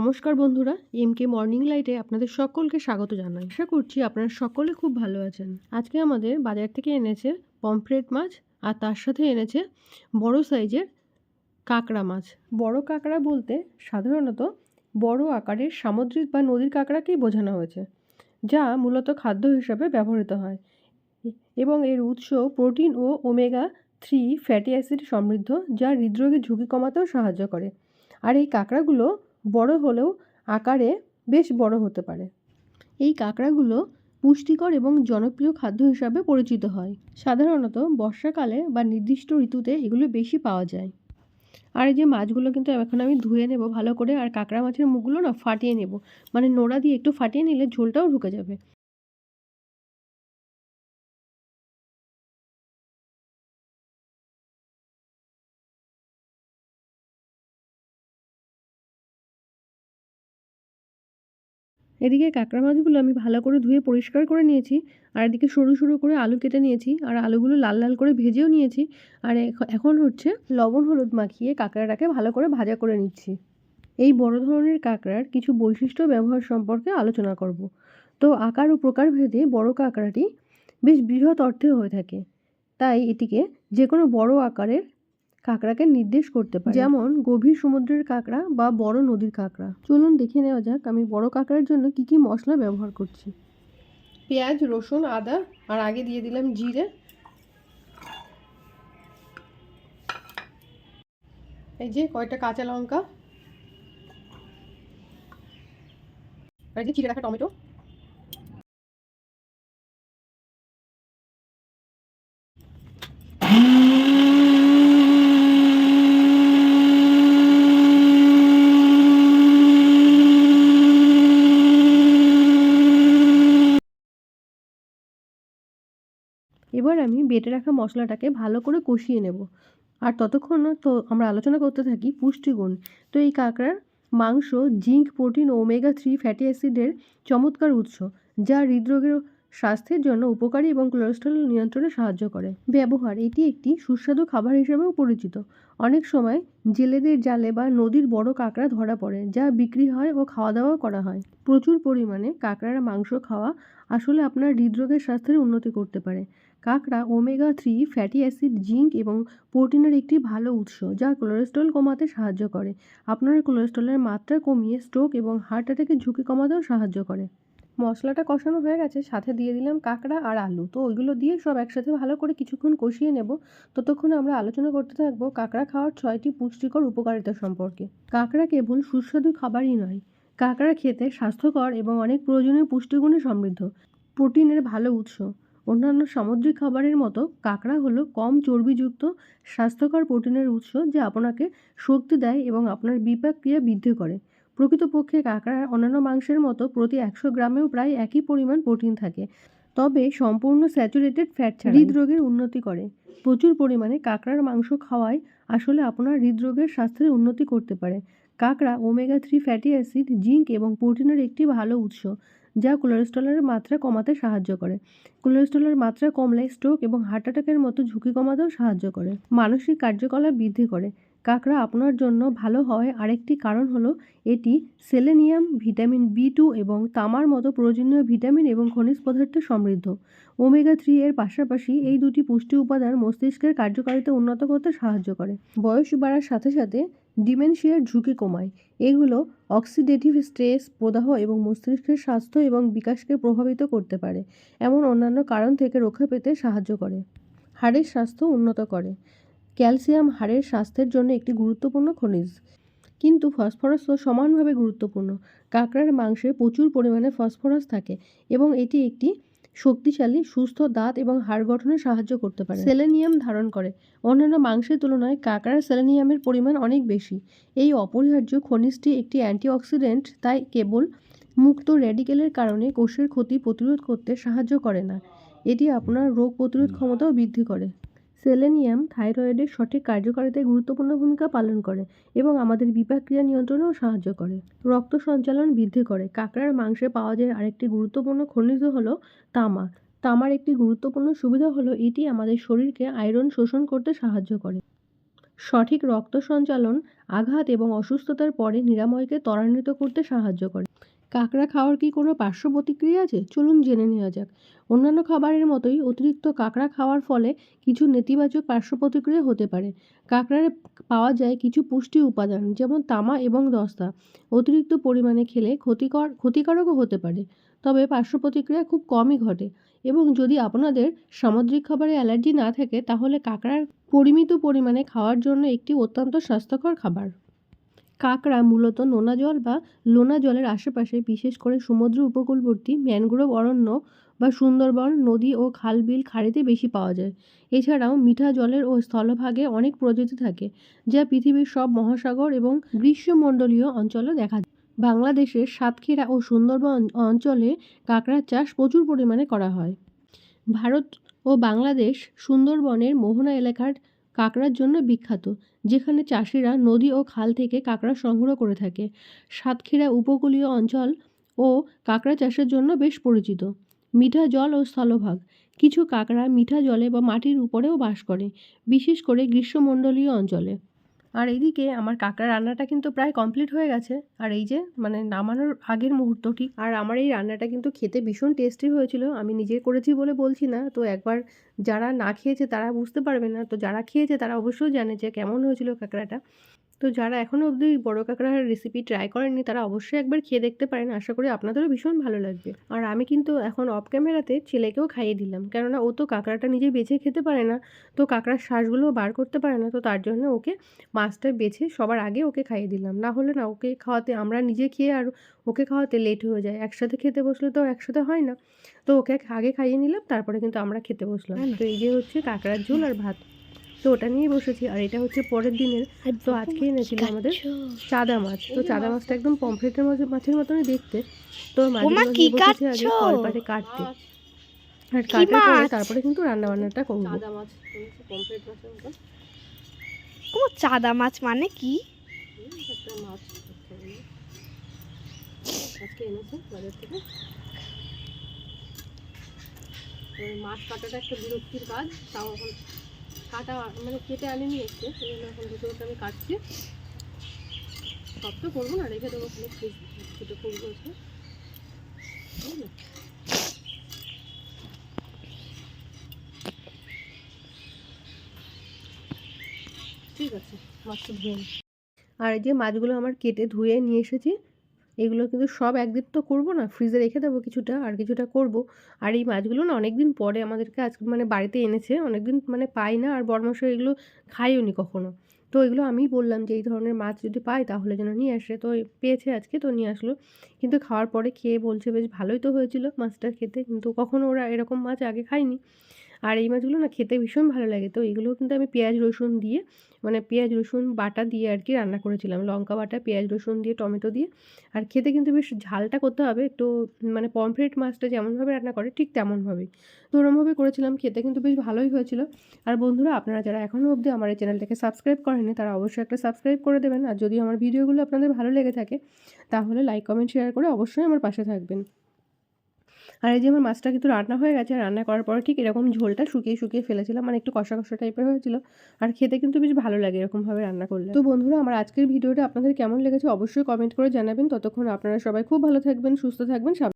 নমস্কার বন্ধুরা, এমকে মর্নিং লাইটে আপনাদের সকলকে স্বাগত জানাই। আশা করছি আপনারা সকলে খুব ভালো আছেন। আজকে আমাদের বাজার থেকে এনেছে পমফ্রেট মাছ আর তার সাথে এনেছে বড় সাইজের কাঁকড়া মাছ। বড় কাঁকড়া বলতে সাধারণত বড় আকারের সামুদ্রিক বা নদীর কাঁকড়াকেই বোঝানো হয়েছে, যা মূলত খাদ্য হিসাবে ব্যবহৃত হয় এবং এর উৎস প্রোটিন ও ওমেগা-3 ফ্যাটি অ্যাসিড সমৃদ্ধ, যা হৃদরোগের ঝুঁকি কমাতেও সাহায্য করে। আর এই কাঁকড়াগুলো বড় হলেও আকারে বেশ বড় হতে পারে। এই কাঁকড়াগুলো পুষ্টিকর এবং জনপ্রিয় খাদ্য হিসাবে পরিচিত হয়। সাধারণত বর্ষাকালে বা নির্দিষ্ট ঋতুতে এগুলো বেশি পাওয়া যায়। আর এই যে মাছগুলো কিন্তু এখন আমি ধুয়ে নেব ভালো করে, আর কাঁকড়া মাছের মুখগুলো না ফাটিয়ে নেব, মানে নোড়া দিয়ে একটু ফাটিয়ে নিলে ঝোলটাও ঢুকে যাবে। এদিকে কাঁকড়া মাছগুলো আমি ভালো করে ধুয়ে পরিষ্কার করে নিয়েছি, আর এদিকে সরু সরু করে আলু কেটে নিয়েছি, আর আলুগুলো লাল লাল করে ভেজেও নিয়েছি। আর এখন হচ্ছে লবণ হলুদ মাখিয়ে কাঁকড়াটাকে ভালো করে ভাজা করে নিচ্ছি। এই বড় ধরনের কাঁকড়ার কিছু বৈশিষ্ট্য ব্যবহার সম্পর্কে আলোচনা করব। তো আকার ও প্রকারভেদে বড় কাঁকড়াটি বেশ বৃহৎ অর্থে হয়ে থাকে, তাই এটিকে যে কোনো বড় আকারের কাঁকড়াকে নির্দেশ করতে পারে, যেমন গভীর সমুদ্রের কাঁকড়া বা বড় নদীর কাঁকড়া। চলুন দেখে নেওয়া যাক আমি বড় কাঁকড়ার জন্য কি কি মশলা ব্যবহার করছি। পেঁয়াজ, রসুন, আদা, আর আগে দিয়ে দিলাম জিরে। এই যে কয়টা কাঁচা লঙ্কা, আর এই যে চিড়ে রাখা টমেটো। এবার আমি বেটে রাখা মশলাটাকে ভালো করে কষিয়ে নেব। আর ততক্ষণ তো আমরা আলোচনা করতে থাকি পুষ্টিগুণ। তো এই কাঁকড়ার মাংস জিঙ্ক, প্রোটিন ও ওমেগা-3 ফ্যাটি অ্যাসিডের চমৎকার উৎস, যা হৃদরোগের স্বাস্থ্যের জন্য উপকারী এবং কোলেস্টেরল নিয়ন্ত্রণে সাহায্য করে। ব্যবহার: এটি একটি সুস্বাদু খাবার হিসেবেও পরিচিত। অনেক সময় জেলেদের জালে বা নদীর বড় কাঁকড়া ধরা পড়ে, যা বিক্রি হয় ও খাওয়া দাওয়াও করা হয়। প্রচুর পরিমাণে কাঁকড়ার মাংস খাওয়া আসলে আপনার হৃদরোগের স্বাস্থ্যের উন্নতি করতে পারে। কাঁকড়া ওমেগা-3 ফ্যাটি অ্যাসিড, জিঙ্ক এবং প্রোটিনের একটি ভালো উৎস, যা কোলেস্টেরল কমাতে সাহায্য করে। আপনার কোলেস্টেরলের মাত্রা কমিয়ে স্ট্রোক এবং হার্ট অ্যাটাকের ঝুঁকি কমাতেও সাহায্য করে। মশলাটা কষানো হয়ে গেছে, সাথে দিয়ে দিলাম কাঁকড়া আর আলু। তো ওইগুলো দিয়ে সব একসাথে ভালো করে কিছুক্ষণ কষিয়ে নেব। ততক্ষণে আমরা আলোচনা করতে থাকবো কাঁকড়া খাওয়ার 6টি পুষ্টিকর উপকারিতা সম্পর্কে। কাঁকড়া কেবল সুস্বাদু খাবারই নয়, কাঁকড়া খেতে স্বাস্থ্যকর এবং অনেক প্রয়োজনীয় পুষ্টিগুণে সমৃদ্ধ। প্রোটিনের ভালো উৎস: অন্যান্য সামুদ্রিক খাবারের মতো কাঁকড়া হলো কম চর্বিযুক্ত স্বাস্থ্যকর প্রোটিনের উৎস, যা আপনাকে শক্তি দেয় এবং আপনার বিপাক ক্রিয়া বৃদ্ধি করে। প্রকৃতপক্ষে কাঁকড়ার অন্যান্য মাংসের মতো প্রতি 100 গ্রামেও প্রায় একই পরিমাণ প্রোটিন থাকে, তবে সম্পূর্ণ স্যাচুরেটেড ফ্যাট ছাড়া। হৃদরোগের উন্নতি করে: প্রচুর পরিমাণে কাঁকড়ার মাংস খাওয়ায় আসলে আপনার হৃদরোগের স্বাস্থ্যের উন্নতি করতে পারে। কাঁকড়া ওমেগা-3 ফ্যাটি অ্যাসিড, জিঙ্ক এবং প্রোটিনের একটি ভালো উৎস, যা কোলেস্টেরলের মাত্রা কমাতে সাহায্য করে। কোলেস্টেরলের মাত্রা কমলে স্ট্রোক এবং হার্ট অ্যাটাকের মতো ঝুঁকি কমাতেও সাহায্য করে। মানসিক কার্যকলাপ বৃদ্ধি করে: কাঁকড়া আপনার জন্য ভালো হওয়ার আরেকটি কারণ হলো এটি সেলেনিয়াম, ভিটামিন বি2 এবং তামার মতো প্রয়োজনীয় ভিটামিন এবং খনিজ পদার্থে সমৃদ্ধ। ওমেগা-3 এর পাশাপাশি এই দুটি পুষ্টি উপাদান মস্তিষ্কের কার্যকারিতা উন্নত করতে সাহায্য করে। বয়স বাড়ার সাথে সাথে ডিমেনশিয়ার ঝুঁকি কমায়। এগুলো অক্সিডেটিভ স্ট্রেস, প্রদাহ এবং মস্তিষ্কের স্বাস্থ্য এবং বিকাশকে প্রভাবিত করতে পারে, এমন অন্যান্য কারণ থেকে রক্ষা পেতে সাহায্য করে। হাড়ের স্বাস্থ্য উন্নত করে: ক্যালসিয়াম হাড়ের স্বাস্থ্যের জন্য একটি গুরুত্বপূর্ণ খনিজ, কিন্তু ফসফরাসও সমানভাবে গুরুত্বপূর্ণ। কাঁকড়ার মাংসে প্রচুর পরিমাণে ফসফরাস থাকে এবং এটি একটি শক্তিশালী সুস্থ দাঁত এবং হাড় গঠনে সাহায্য করতে পারে। সেলেনিয়াম ধারণ করে: অন্যান্য মাংসের তুলনায় কাঁকড়ার সেলেনিয়ামের পরিমাণ অনেক বেশি। এই অপরিহার্য খনিজটি একটি অ্যান্টিঅক্সিডেন্ট, তাই কেবল মুক্ত র্যাডিক্যালের কারণে কোষের ক্ষতি প্রতিরোধ করতে সাহায্য করে না, এটি আপনার রোগ প্রতিরোধ ক্ষমতাও বৃদ্ধি করে। সেলেনিয়াম থাইরয়েডের সঠিক কার্যকারিতায় গুরুত্বপূর্ণ ভূমিকা পালন করে এবং আমাদের বিপাক ক্রিয়া নিয়ন্ত্রণেও সাহায্য করে। রক্ত সঞ্চালন বৃদ্ধি করে: কাঁকড়ার মাংসে পাওয়া যায় আরেকটি গুরুত্বপূর্ণ খনিজ হলো তামা। তামার একটি গুরুত্বপূর্ণ সুবিধা হলো এটি আমাদের শরীরকে আয়রন শোষণ করতে সাহায্য করে। সঠিক রক্ত সঞ্চালন, আঘাত এবং অসুস্থতার পরে নিরাময়কে ত্বরান্বিত করতে সাহায্য করে। কাঁকড়া খাওয়ার কি কোনো পার্শ্ব প্রতিক্রিয়া আছে? চলুন জেনে নেওয়া যাক। অন্যান্য খাবারের মতোই অতিরিক্ত কাঁকড়া খাওয়ার ফলে কিছু নেতিবাচক পার্শ্ব প্রতিক্রিয়া হতে পারে। কাঁকড়ায় পাওয়া যায় কিছু পুষ্টি উপাদান যেমন তামা এবং দস্তা। অতিরিক্ত পরিমাণে খেলে ক্ষতিকারকও হতে পারে, তবে পার্শ্ব প্রতিক্রিয়া খুব কমই ঘটে। এবং যদি আপনাদের সামুদ্রিক খাবারে অ্যালার্জি না থাকে তাহলে কাঁকড়ার পরিমিত পরিমাণে খাওয়ার জন্য একটি অত্যন্ত স্বাস্থ্যকর খাবার। কাঁকড়া মূলত নোনা জল বা লোনা জলের আশেপাশে, বিশেষ করে সমুদ্র উপকূলবর্তী ম্যানগ্রোভ অরণ্য বা সুন্দরবন, নদী ও খাল বিল খাড়িতে বেশি পাওয়া যায়। এছাড়াও মিঠা জলের ও স্থলভাগে অনেক প্রজাতি থাকে, যা পৃথিবীর সব মহাসাগর এবং গ্রীষ্মমণ্ডলীয় অঞ্চলে দেখা যায়। বাংলাদেশের সাতক্ষীরা ও সুন্দরবন অঞ্চলে কাঁকড়ার চাষ প্রচুর পরিমাণে করা হয়। ভারত ও বাংলাদেশ সুন্দরবনের মোহনা এলাকার কাঁকড়ার জন্য বিখ্যাত, যেখানে চাষিরা নদী ও খাল থেকে কাঁকড়া সংগ্রহ করে থাকে। সাতক্ষীরা উপকূলীয় অঞ্চল ও কাঁকড়া চাষের জন্য বেশ পরিচিত। মিঠা জল ও স্থলভাগ, কিছু কাঁকড়া মিঠা জলে বা মাটির উপরেও বাস করে, বিশেষ করে গ্রীষ্মমণ্ডলীয় অঞ্চলে। আর এইদিকে আমার কাঁকড়া রান্নাটা কিন্তু প্রায় কমপ্লিট হয়ে গেছে। আর এই যে নামানোর আগের মুহূর্ত ঠিক। আর আমার এই রান্নাটা কিন্তু খেতে ভীষণ টেস্টি হয়েছিল। আমি নিজে করেছি বলে বলছি না, তো একবার যারা না খেয়েছে তারা বুঝতে পারবে না, তো যারা খেয়েছে তারা অবশ্যই জানে যে কেমন হয়েছিল কাঁকড়াটা। তো যারা এখনও অবধি বড় কাঁকড়ার রেসিপি ট্রাই করেননি তারা অবশ্যই একবার খেয়ে দেখতে পারেন। আশা করি আপনাদেরও ভীষণ ভালো লাগবে। আর আমি কিন্তু এখন অফ ক্যামেরাতে ছেলেকেও খাইয়ে দিলাম, কেননা ও তো কাঁকড়াটা নিজে বেছে খেতে পারে না, তো কাঁকড়ার শ্বাসগুলোও বার করতে পারে না, তো তার জন্য ওকে মাছটা বেছে সবার আগে ওকে খাইয়ে দিলাম। না হলে না ওকে খাওয়াতে, আমরা নিজে খেয়ে আর ওকে খাওয়াতে লেট হয়ে যায়। একসাথে খেতে বসলে তো একসাথে হয় না, তো ওকে আগে খাইয়ে নিলাম, তারপরে কিন্তু আমরা খেতে বসলাম। তো এই যে হচ্ছে কাঁকড়ার ঝোল আর ভাত, তো ওটা নিয়েই বসেছি। আর এটা হচ্ছে পরের দিনের। তো আজকে এনেছিল আমাদের চাদা মাছ। তো চাদা মাছটা একদম পমফ্রেটের মাছের মতনই দেখতে। তো মাছগুলো নিয়ে বসেছি আগে কলপাটে কাটতে, আর কাটার পরে তারপরে কিন্তু রান্নাবান্নাটা করবো। চাদা মাছ, পমফ্রেট মাছের মতো। ও চাদা মাছ মানে কি? একটা মাছ আজকে এনেছে বাজার থেকে। মাছ কাটাটা একটা বিরক্তির কাজ, তাও এখন কাটা কেটে আনিনি এসছে, সেই জন্য এখন দুটো আমি কাটছি। সব তো করবো না, রেখে দেবো ওখানে ফ্রিজ, দুটো করবো আছে। ঠিক আছে, মাছটা ধুয়ে। আর এই যে মাছগুলো আমার কেটে ধুয়ে নিয়ে এসেছি, এগুলো কিন্তু সব একদিন তো করবো না, ফ্রিজে রেখে দেবো কিছুটা, আর কিছুটা করব। আর এই মাছগুলো না অনেক দিন পরে আমাদেরকে আজকে বাড়িতে এনেছে, অনেক দিন পাই না, আর বড়মশাই এগুলো খাইও নি কখনো। তো এগুলো আমিই বললাম যে এই ধরনের মাছ যদি পাই তাহলে যেন নিয়ে আসে, তো পেয়েছে আজকে, তো নিয়ে আসলো। কিন্তু খাওয়ার পরে খেয়ে বলছে বেশ ভালোই তো হয়েছিল মাছটা খেতে, কিন্তু কখনো ওরা এরকম মাছ আগে খায়নি। আর এই মাছগুলো না খেতে ভীষণ ভালো লাগে। তো এগুলোও কিন্তু আমি পেঁয়াজ রসুন দিয়ে, পেঁয়াজ রসুন বাটা দিয়ে আর কি রান্না করেছিলাম, লঙ্কা বাটা, পেঁয়াজ রসুন দিয়ে, টমেটো দিয়ে। আর খেতে কিন্তু বেশ ঝালটা করতে হবে একটু, পমফ্রেট মাছটা যেমনভাবে রান্না করে ঠিক তেমনভাবেই, তো ওরমভাবে করেছিলাম। খেতে কিন্তু বেশ ভালোই হয়েছিল। আর বন্ধুরা, আপনারা যারা এখনও অবধি আমার এই চ্যানেলটাকে সাবস্ক্রাইব করেননি তারা অবশ্যই একটা সাবস্ক্রাইব করে দেবেন। আর যদি আমার ভিডিওগুলো আপনাদের ভালো লেগে থাকে তাহলে লাইক কমেন্ট শেয়ার করে অবশ্যই আমার পাশে থাকবেন। আর এই যে আমার মাছটা কিন্তু রান্না হয়ে গেছে, আর রান্না করার পর ঠিক এরকম ঝোলটা শুকিয়ে শুকিয়ে ফেলেছিলাম, একটু কষা কষা টাইপের হয়েছিল। আর খেতে কিন্তু বেশ ভালো লাগে এরকমভাবে রান্না করলে। তো বন্ধুরা, আমার আজকের ভিডিওটা আপনাদের কেমন লেগেছে অবশ্যই কমেন্ট করে জানাবেন। ততক্ষণ আপনারা সবাই খুব ভালো থাকবেন, সুস্থ থাকবেন।